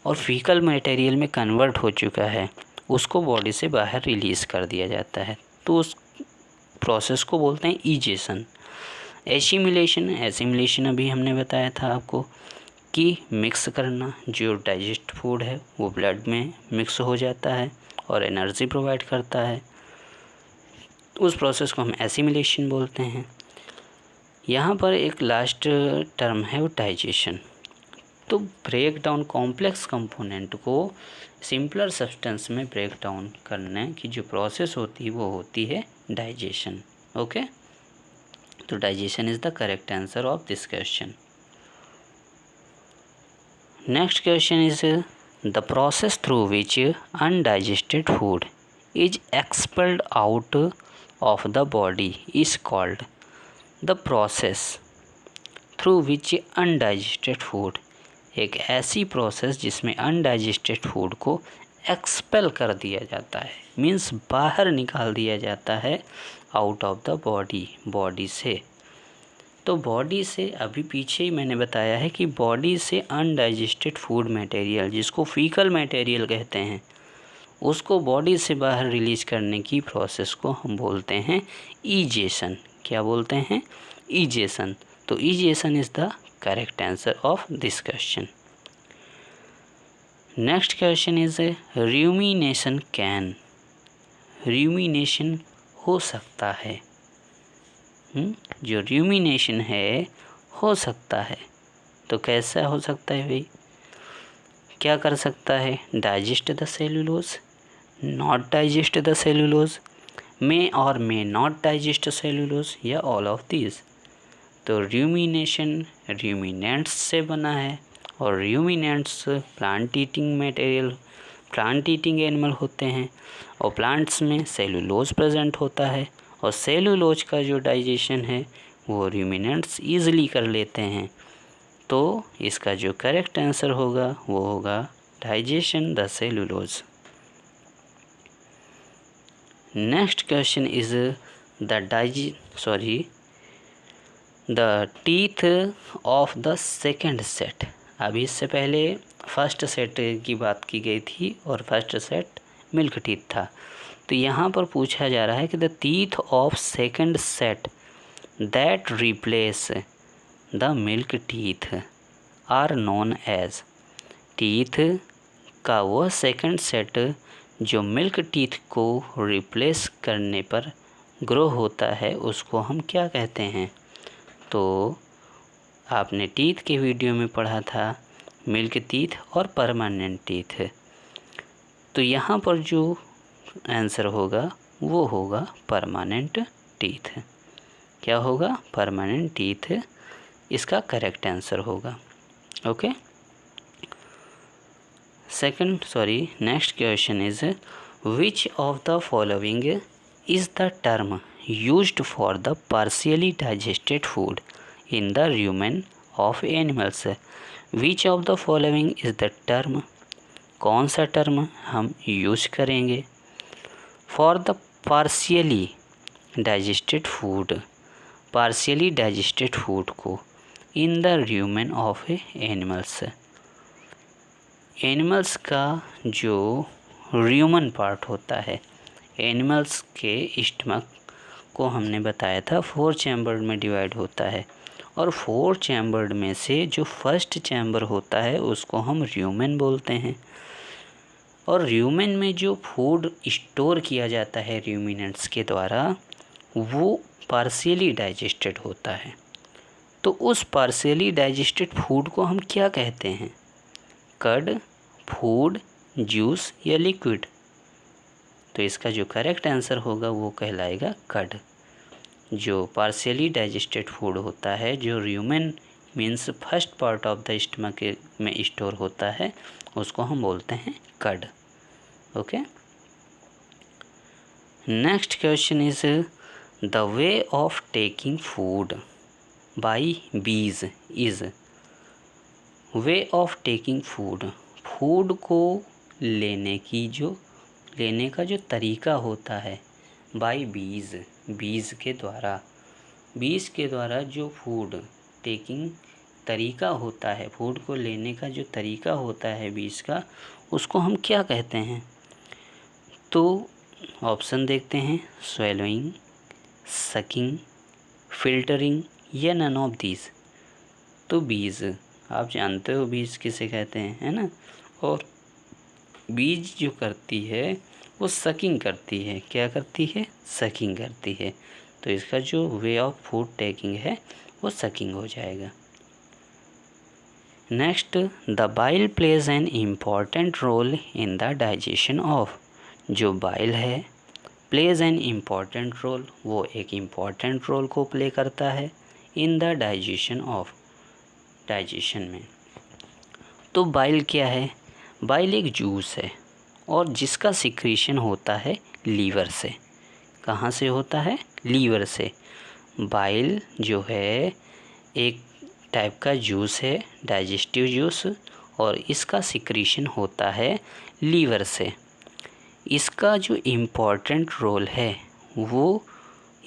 और फीकल मटेरियल में कन्वर्ट हो चुका है उसको बॉडी से बाहर रिलीज़ कर दिया जाता है, तो उस प्रोसेस को बोलते हैं ईजेशन। एसिमिलेशन अभी हमने बताया था आपको कि मिक्स करना, जो डाइजेस्ट फूड है वो ब्लड में मिक्स हो जाता है और एनर्जी प्रोवाइड करता है, उस प्रोसेस को हम एसिमिलेशन बोलते हैं। यहाँ पर एक लास्ट टर्म है वो डाइजेशन। तो ब्रेक डाउन कॉम्प्लेक्स कंपोनेंट को सिंपलर सब्सटेंस में ब्रेक डाउन करने की जो प्रोसेस होती है वो होती है डाइजेशन। ओके। तो digestion is the correct answer of this question. Next question is the process through which undigested food is expelled out of the body is called. The process through which undigested food एक ऐसी प्रोसेस जिसमें अनडाइजेस्टेड फूड को एक्सपेल कर दिया जाता है, मीन्स बाहर निकाल दिया जाता है आउट ऑफ द बॉडी से। तो बॉडी से अभी पीछे ही मैंने बताया है कि बॉडी से अनडाइजेस्टेड फूड मटेरियल, जिसको फीकल मटेरियल कहते हैं, उसको बॉडी से बाहर रिलीज करने की प्रोसेस को हम बोलते हैं ईजेशन। क्या बोलते हैं? ईजेशन। तो ईजेशन is the correct answer of this question. Next question is rumination can. Rumination हो सकता है, जो रूमिनेशन है हो सकता है। तो कैसा हो सकता है भाई? क्या कर सकता है? Digest the cellulose, not digest the cellulose, may और मे नॉट डाइजेस्ट सेलुलोज, या ऑल ऑफ दीज। तो रूमिनेशन रूमिनेंट्स से बना है, और ruminants plant eating material, plant eating animal होते हैं, और प्लांट्स में सेलुलोज प्रेजेंट होता है, और सेलुलोज का जो डाइजेशन है वो रूमिनेंट्स ईजिली कर लेते हैं। तो इसका जो करेक्ट आंसर होगा वो होगा digestion the cellulose. Next question is the teeth of the second set. अभी इससे पहले फर्स्ट सेट की बात की गई थी और फर्स्ट सेट मिल्क टीथ था। तो यहाँ पर पूछा जा रहा है कि the teeth of second set that replace the milk teeth are known as. Teeth का वह सेकेंड सेट जो मिल्क टीथ को रिप्लेस करने पर ग्रो होता है उसको हम क्या कहते हैं? तो आपने टीथ के वीडियो में पढ़ा था मिल्क टीथ और परमानेंट टीथ। तो यहाँ पर जो आंसर होगा वो होगा परमानेंट टीथ। क्या होगा? परमानेंट टीथ इसका करेक्ट आंसर होगा। Okay. Next question is which of the following is the term used for the partially digested food in the rumen of animals। Which of the following is the term? कौन सा टर्म हम यूज करेंगे for the partially digested food, partially digested food को in the rumen of animals. Animals का जो रूमन पार्ट होता है, एनिमल्स के स्टमक को हमने बताया था 4 चैम्बर में डिवाइड होता है, और 4 चैम्बर्ड में से जो फर्स्ट चैम्बर होता है उसको हम रूमेन बोलते हैं। और रूमेन में जो फूड स्टोर किया जाता है रूमिनेंट्स के द्वारा वो पार्शियली डाइजेस्टेड होता है। तो उस पार्शियली डाइजेस्टेड फूड को हम क्या कहते हैं? कर्ड, फूड, जूस या लिक्विड? तो इसका जो करेक्ट आंसर होगा वो कहलाएगा कर्ड। जो पार्शियली डाइजेस्टेड फूड होता है, जो rumen means first part of the stomach में स्टोर होता है, उसको हम बोलते हैं cud. Okay. Next question is the way of taking food by bees is. Way of taking food, food को लेने का जो तरीका होता है बाय बीज, बीज के द्वारा जो फूड टेकिंग तरीका होता है, फूड को लेने का जो तरीका होता है बीज का, उसको हम क्या कहते हैं? तो ऑप्शन देखते हैं, स्वेलोइंग, सकिंग, फिल्टरिंग या नन ऑफ दीज। तो बीज, आप जानते हो बीज किसे कहते हैं, है ना? और बीज जो करती है वो सकिंग करती है। क्या करती है? सकिंग करती है। तो इसका जो वे ऑफ फूड टेकिंग है वो सकिंग हो जाएगा। Next, the bile plays an important role in the digestion of. जो बाइल है प्लेज एन इम्पॉर्टेंट रोल, वो एक इम्पॉर्टेंट रोल को प्ले करता है in the digestion of, digestion में। तो बाइल क्या है? बाइल एक जूस है और जिसका सिक्रीशन होता है लीवर से। कहाँ से होता है? लीवर से। बाइल जो है एक टाइप का जूस है, डाइजेस्टिव जूस, और इसका सिक्रीशन होता है लीवर से। इसका जो इम्पोर्टेंट रोल है वो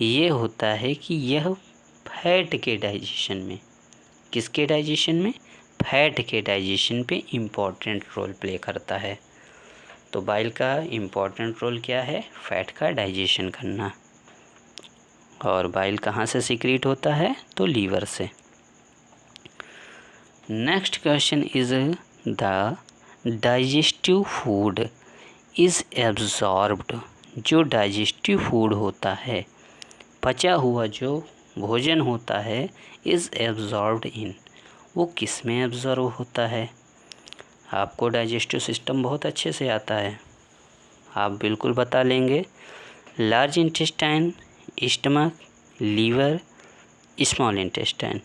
ये होता है कि यह फैट के डाइजेशन में, किसके डाइजेशन में, फैट के डाइजेशन पे इम्पोर्टेंट रोल प्ले करता है। तो बाइल का इम्पोर्टेंट रोल क्या है, फैट का डाइजेशन करना। और बाइल कहाँ से सिक्रीट होता है, तो लीवर से। Next question is the digestive food is absorbed. जो डाइजेस्टिव फूड होता है, पचा हुआ जो भोजन होता है, इज़ एब्जॉर्ब्ड इन, वो किस में एब्जॉर्व होता है। आपको डाइजेस्टिव सिस्टम बहुत अच्छे से आता है, आप बिल्कुल बता लेंगे। Large intestine, stomach, liver, small intestine.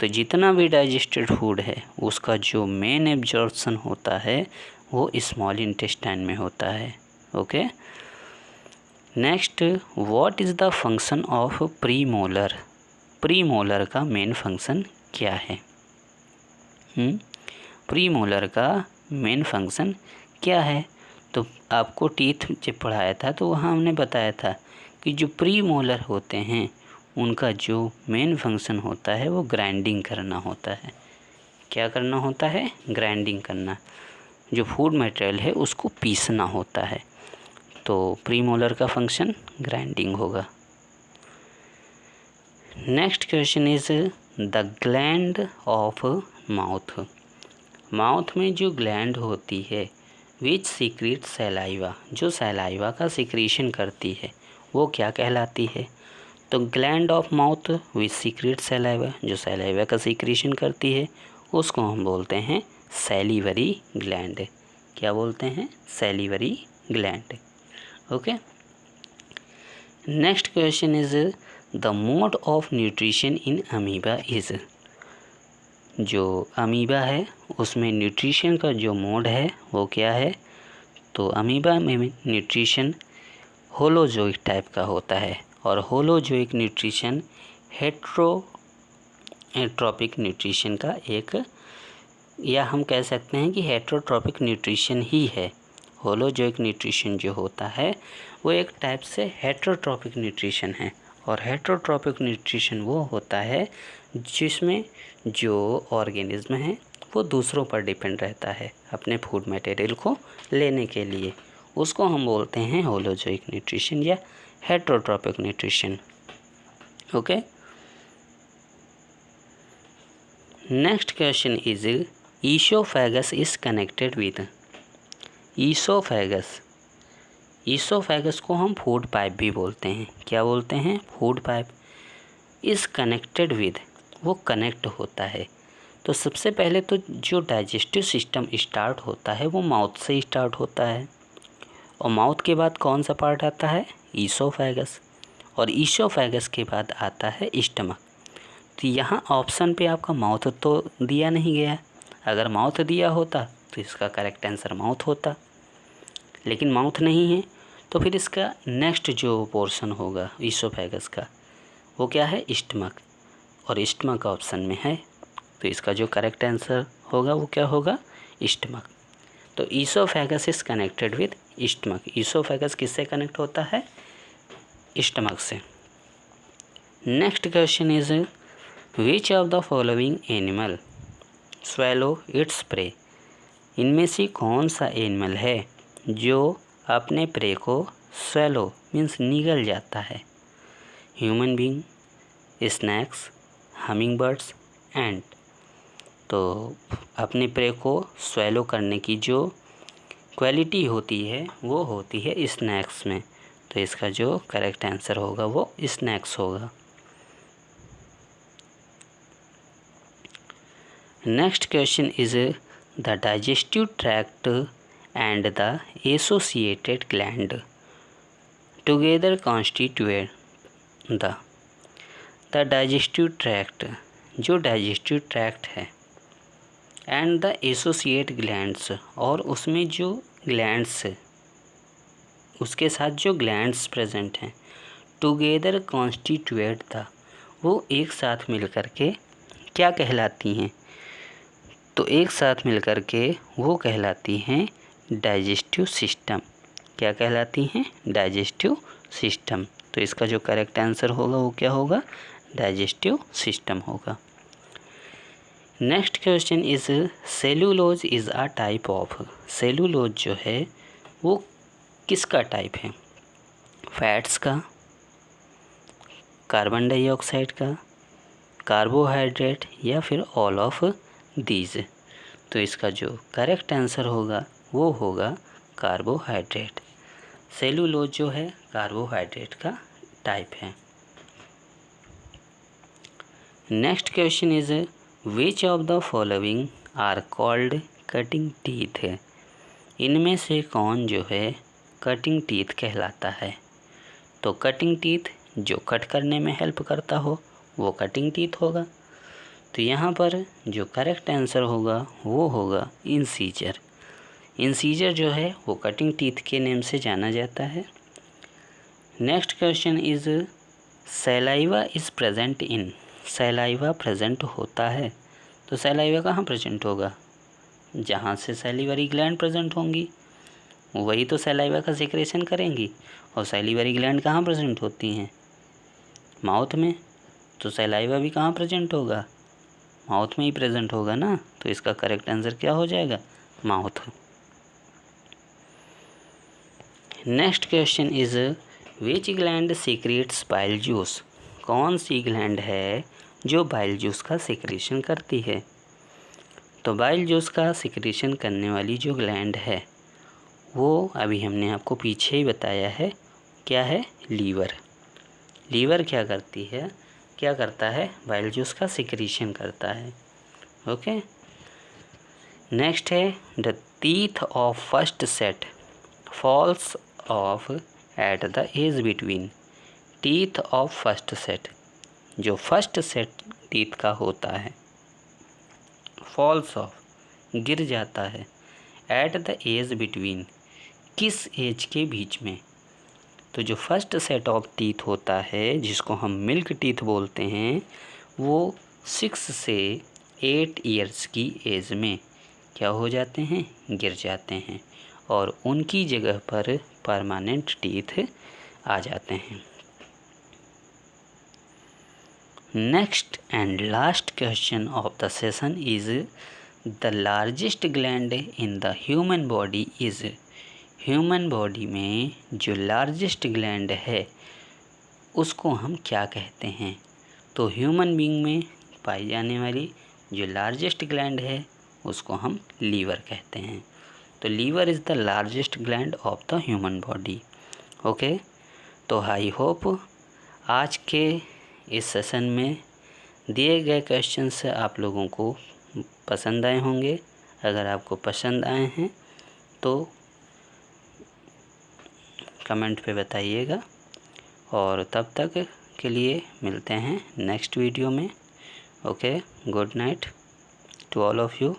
तो जितना भी डाइजेस्टेड फूड है उसका जो मेन एब्जॉर्प्शन होता है वो स्मॉल इंटेस्टाइन में होता है। Okay. Next, what is the function of premolar. Premolar का मेन फंक्शन क्या है। प्रीमोलर का मेन फंक्शन क्या है। तो आपको टीथ जब पढ़ाया था तो वहाँ हमने बताया था कि जो प्रीमोलर होते हैं उनका जो मेन फंक्शन होता है वो ग्राइंडिंग करना होता है। क्या करना होता है, ग्राइंडिंग करना। जो फूड मटेरियल है उसको पीसना होता है। तो प्रीमोलर का फंक्शन ग्राइंडिंग होगा। Next question is the gland of mouth. Mouth में जो ग्लैंड होती है विच सीक्रेट सैलाइवा, जो सैलाइवा का सिक्रीशन करती है वो क्या कहलाती है। तो gland of mouth which secret saliva, जो सैलाइवा का सिक्रीशन करती है उसको हम बोलते हैं सैलिवरी ग्लैंड। क्या बोलते हैं, salivary gland. Okay. Next question is the mode of nutrition in amoeba is. जो अमीबा है उसमें न्यूट्रिशन का जो मोड है वो क्या है। तो अमीबा में न्यूट्रिशन होलोजोइक टाइप का होता है, और होलोजोइक न्यूट्रिशन हेट्रोट्रॉपिक न्यूट्रिशन का एक, या हम कह सकते हैं कि हेट्रोट्रॉपिक न्यूट्रिशन ही है। होलोजोइक न्यूट्रिशन जो होता है वो एक टाइप से हेट्रोट्रॉपिक न्यूट्रिशन है, और हेट्रोट्रॉपिक न्यूट्रिशन वो होता है जिसमें जो ऑर्गेनिज्म है वो दूसरों पर डिपेंड रहता है अपने फूड मटेरियल को लेने के लिए। उसको हम बोलते हैं होलोजोइक न्यूट्रिशन या heterotrophic nutrition. Okay. Next question is oesophagus is connected with. Oesophagus, oesophagus को हम फूड पाइप भी बोलते हैं। क्या बोलते हैं, food pipe. Is connected with, वो कनेक्ट होता है। तो सबसे पहले तो जो डाइजेस्टिव सिस्टम स्टार्ट होता है वो माउथ से स्टार्ट होता है, और माउथ के बाद कौन सा पार्ट आता है, ईसोफेगस, और ईसोफेगस के बाद आता है स्टमक। तो यहाँ ऑप्शन पे आपका माउथ तो दिया नहीं गया। अगर माउथ दिया होता तो इसका करेक्ट आंसर माउथ होता, लेकिन माउथ नहीं है। तो फिर इसका नेक्स्ट जो पोर्शन होगा ईसोफेगस का वो क्या है, स्टमक, और स्टमक ऑप्शन में है। तो इसका जो करेक्ट आंसर होगा वो क्या होगा, स्टमक। तो oesophagus is connected with stomach. Oesophagus किससे कनेक्ट होता है, स्टमक से। Next question is which of the following animal swallow its prey. इनमें से कौन सा एनिमल है जो अपने प्रे को स्वेलो मीन्स निगल जाता है। Human being, snakes, humming birds, ant. तो अपने प्रे को स्वेलो करने की जो क्वालिटी होती है वो होती है स्नैक्स में। तो इसका जो करेक्ट आंसर होगा वो स्नैक्स होगा। Next question is the digestive tract and the associated gland together constitute the digestive tract. जो डाइजेस्टिव ट्रैक्ट है एंड द एसोसिएट ग्लैंड्स, और उसमें जो ग्लैंड्स, उसके साथ जो ग्लैंड्स प्रेजेंट हैं, टुगेदर कॉन्स्टिट्यूट द, वो एक साथ मिल कर के क्या कहलाती हैं? तो एक साथ मिलकर के वो कहलाती हैं डाइजेस्टिव सिस्टम। क्या कहलाती हैं? Digestive system. तो इसका जो करेक्ट आंसर होगा वो क्या होगा? डाइजेस्टिव सिस्टम होगा। Next question is cellulose is a type of. Cellulose जो है वो किसका टाइप है? फैट्स का, कार्बन डाइऑक्साइड का, कार्बोहाइड्रेट, या फिर ऑल ऑफ दीज? तो इसका जो करेक्ट आंसर होगा वो होगा कार्बोहाइड्रेट। सेलुलोज जो है कार्बोहाइड्रेट का टाइप है। Next question is which of the following are called cutting teeth? इनमें से कौन जो है कटिंग टीथ कहलाता है? तो कटिंग टीथ जो कट करने में हेल्प करता हो वो कटिंग टीथ होगा। तो यहाँ पर जो करेक्ट आंसर होगा वो होगा इंसीजर। इंसीजर जो है वो कटिंग टीथ के नेम से जाना जाता है। Next question is saliva is present in. Saliva present होता है, तो सैलाइवा कहाँ प्रेजेंट होगा? जहाँ से सैलिवरी ग्लैंड प्रेजेंट होंगी वही तो सैलाइवा का सिक्रेशन करेंगी। और सैलिवरी ग्लैंड कहाँ प्रेजेंट होती हैं? माउथ में। तो सैलाइवा भी कहाँ प्रेजेंट होगा? माउथ में ही प्रेजेंट होगा ना। तो इसका करेक्ट आंसर क्या हो जाएगा? Mouth. Next question is which gland secrets bile juice? कौन सी ग्लैंड है जो बाइल जूस का सिक्रेशन करती है? तो बाइल जूस का सिक्रेशन करने वाली जो ग्लैंड है वो अभी हमने आपको पीछे ही बताया है, क्या है? लीवर। लीवर क्या करती है, क्या करता है? बाइल जूस का सिक्रेशन करता है। ओके। नेक्स्ट है the teeth of first set falls off at the age between. Teeth of first set, जो फर्स्ट सेट टीथ का होता है, फॉल्स ऑफ गिर जाता है, एट द एज बिटवीन किस एज के बीच में? तो जो फर्स्ट सेट ऑफ टीथ होता है जिसको हम मिल्क टीथ बोलते हैं वो 6 से 8 ईयर्स की एज में क्या हो जाते हैं? गिर जाते हैं और उनकी जगह पर परमानेंट टीथ आ जाते हैं। Next and last question of the session is the largest gland in the human body is. Human body में जो लार्जेस्ट ग्लैंड है उसको हम क्या कहते हैं? तो ह्यूमन बीइंग में पाई जाने वाली जो लार्जेस्ट ग्लैंड है उसको हम लीवर कहते हैं। तो liver is the largest gland of the human body. Okay. तो आई होप आज के इस सेशन में दिए गए क्वेश्चंस आप लोगों को पसंद आए होंगे। अगर आपको पसंद आए हैं तो कमेंट पे बताइएगा और तब तक के लिए मिलते हैं नेक्स्ट वीडियो में। Okay, good night to all of you.